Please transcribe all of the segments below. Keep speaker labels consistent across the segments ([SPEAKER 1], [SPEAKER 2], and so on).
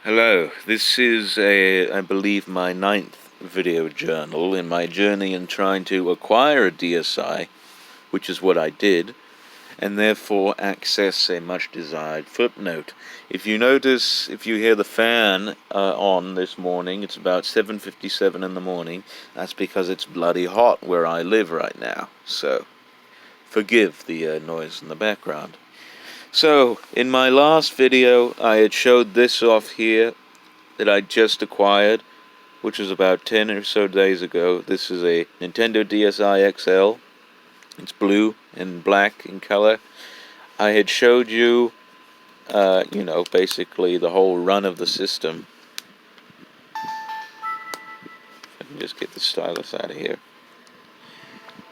[SPEAKER 1] Hello, this is I believe, my 9th video journal in my journey in trying to acquire a DSi, which is what I did, and therefore access a much desired Flipnote. If you notice, if you hear the fan on this morning, it's about 7:57 in the morning. That's because it's bloody hot where I live right now, so forgive the noise in the background. So, in my last video, I had showed this off here that I just acquired, which was about 10 or so days ago. This is a Nintendo DSi XL. It's blue and black in color. I had showed you, basically the whole run of the system. I can just get the stylus out of here.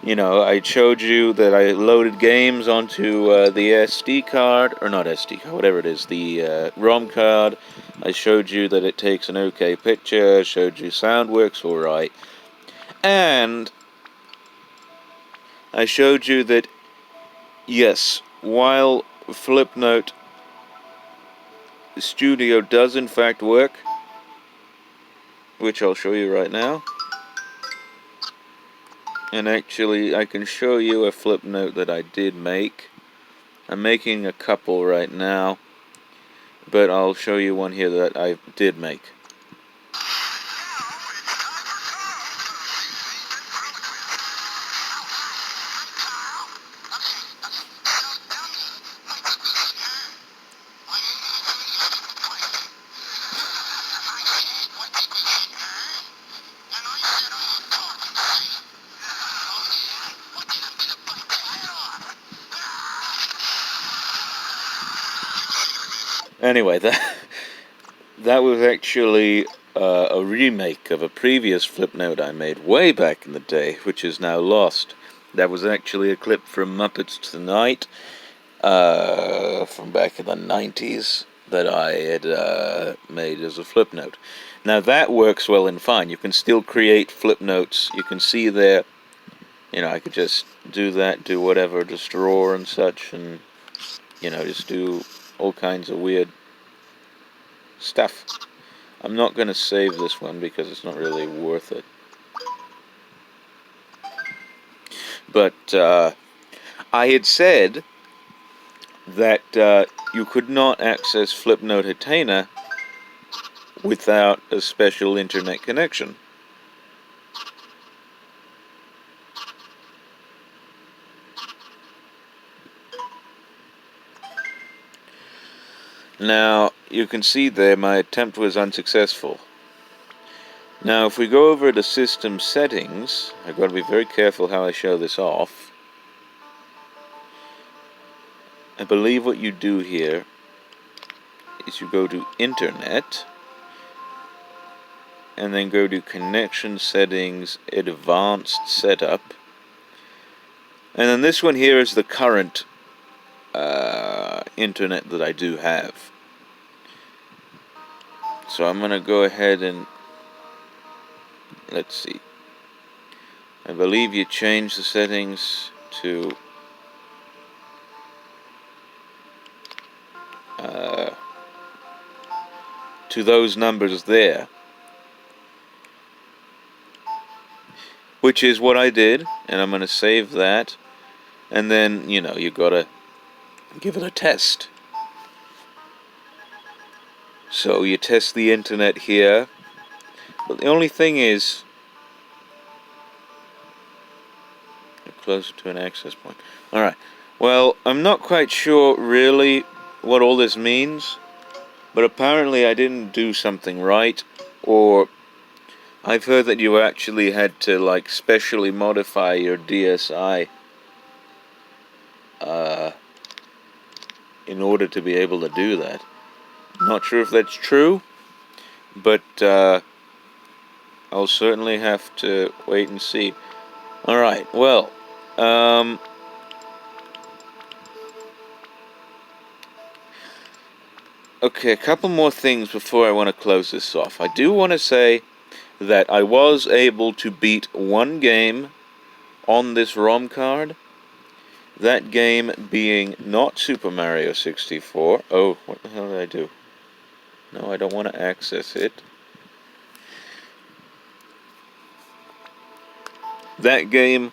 [SPEAKER 1] I showed you that I loaded games onto the SD card, or not SD card, whatever it is, the ROM card. I showed you that it takes an okay picture. I showed you sound works alright. And I showed you that, yes, while Flipnote Studio does in fact work, which I'll show you right now. And actually, I can show you a Flipnote that I did make. I'm making a couple right now, but I'll show you one here that I did make. Anyway, that was actually a remake of a previous Flipnote I made way back in the day, which is now lost. That was actually a clip from Muppets Tonight, from back in the 90s, that I had made as a Flipnote. Now that works well and fine. You can still create Flipnotes. You can see there, I could just do that, do whatever, just draw and such, and, just do all kinds of weird stuff. I'm not going to save this one because it's not really worth it. But I had said that you could not access Flipnote Hatena without a special internet connection. Now, you can see there my attempt was unsuccessful. Now, if we go over to System Settings, I've got to be very careful how I show this off. I believe what you do here is you go to Internet, and then go to Connection Settings, Advanced Setup. And then this one here is the current internet that I do have. So I'm going to go ahead and, let's see. I believe you change the settings to those numbers there, which is what I did, and I'm going to save that, and then, you gotta give it a test. So you test the internet here, but the only thing is, you're closer to an access point. Alright, well, I'm not quite sure really what all this means, but apparently I didn't do something right, or I've heard that you actually had to, specially modify your DSi in order to be able to do that. Not sure if that's true, but I'll certainly have to wait and see. Alright, well, okay, a couple more things before I want to close this off. I do want to say that I was able to beat one game on this ROM card. That game being not Super Mario 64. Oh, what the hell did I do? No, I don't want to access it. That game,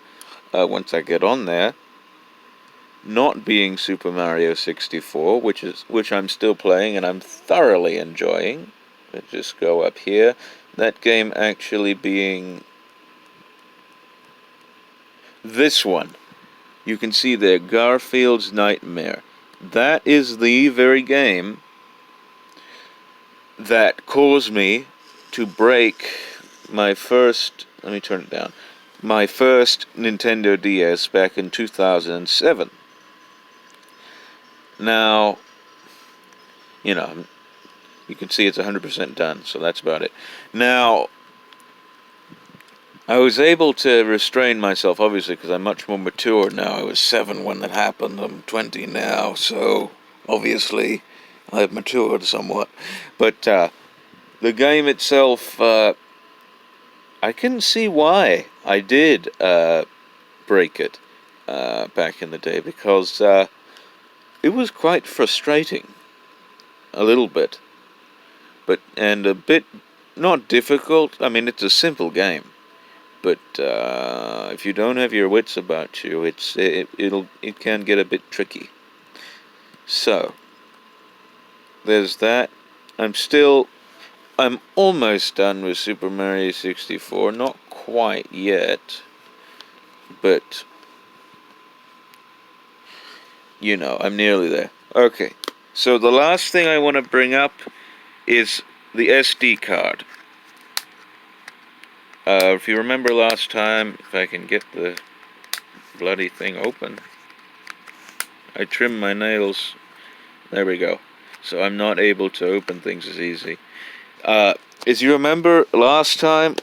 [SPEAKER 1] once I get on there, not being Super Mario 64, which I'm still playing and I'm thoroughly enjoying. Let's just go up here. That game actually being this one. You can see there, Garfield's Nightmare. That is the very game that caused me to break my first, let me turn it down, my first Nintendo DS back in 2007. Now, you know, you can see it's 100% done, so that's about it. Now, I was able to restrain myself, obviously, because I'm much more mature now. I was 7 when that happened. I'm 20 now, so obviously I've matured somewhat. But the game itself, I can see why I did break it back in the day, because it was quite frustrating, a little bit. And a bit not difficult. I mean, it's a simple game. But if you don't have your wits about you, it can get a bit tricky. So there's that. I'm almost done with Super Mario 64. Not quite yet, but you know, I'm nearly there. Okay. So the last thing I want to bring up is the SD card. If you remember last time, if I can get the bloody thing open, I trimmed my nails. There we go. So I'm not able to open things as easy. As you remember last time,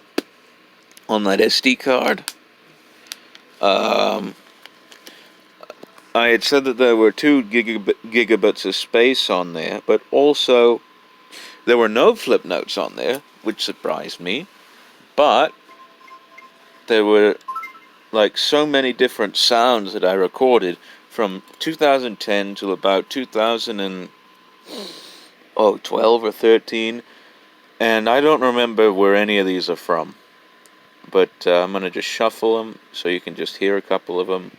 [SPEAKER 1] on that SD card, I had said that there were 2 gigabits of space on there, but also there were no flip notes on there, which surprised me. But there were like so many different sounds that I recorded from 2010 till about 2012 or 13, and I don't remember where any of these are from. But I'm going to just shuffle them so you can just hear a couple of them.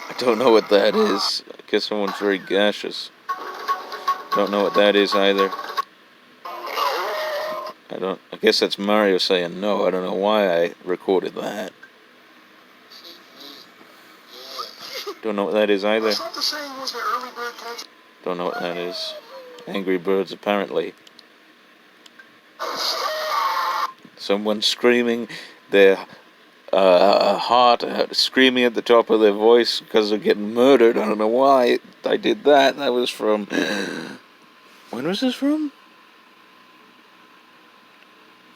[SPEAKER 1] I don't know what that is. I guess someone's very gaseous. Don't know what that is either. I guess that's Mario saying no. I don't know why I recorded that. Don't know what that is either. Don't know what that is. Angry Birds, apparently. Someone screaming their heart out, screaming at the top of their voice because they're getting murdered. I don't know why I did that. That was from... When was this from?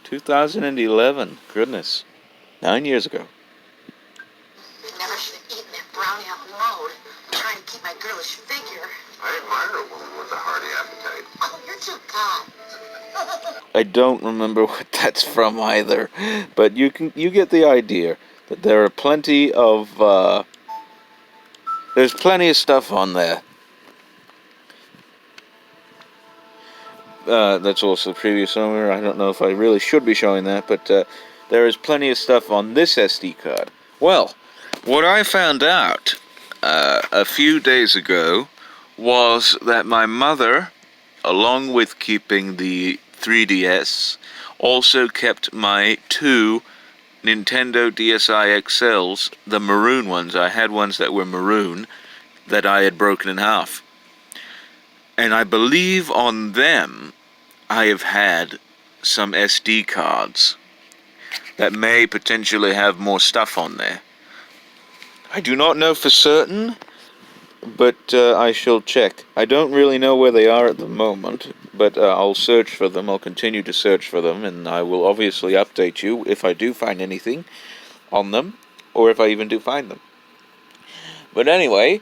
[SPEAKER 1] 2011. Goodness. 9 years ago.
[SPEAKER 2] Never should have eaten that brownie out loud. Trying to keep my girlish figure.
[SPEAKER 3] I admire a woman with a hearty appetite.
[SPEAKER 2] Oh, you're too God.
[SPEAKER 1] I don't remember what that's from either, but you get the idea that there are plenty of there's plenty of stuff on there. That's also the previous owner. I don't know if I really should be showing that, but there is plenty of stuff on this SD card. Well, what I found out a few days ago was that my mother, along with keeping the 3DS, also kept my 2 Nintendo DSi XLs, the maroon ones. I had ones that were maroon that I had broken in half. And I believe on them I have had some SD cards that may potentially have more stuff on there. I do not know for certain, but I shall check. I don't really know where they are at the moment, but I'll search for them. I'll continue to search for them, and I will obviously update you if I do find anything on them, or if I even do find them. But anyway,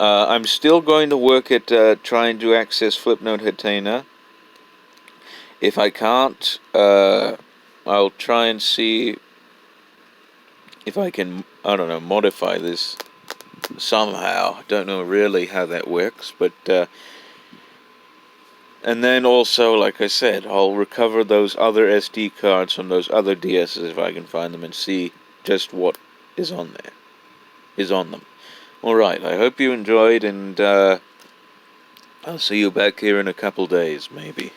[SPEAKER 1] I'm still going to work at trying to access Flipnote Hatena. If I can't, I'll try and see if I can, I don't know, modify this somehow. Don't know really how that works, but and then also, like I said, I'll recover those other SD cards from those other DSs if I can find them and see just what is on them. Alright, I hope you enjoyed, and I'll see you back here in a couple days, maybe.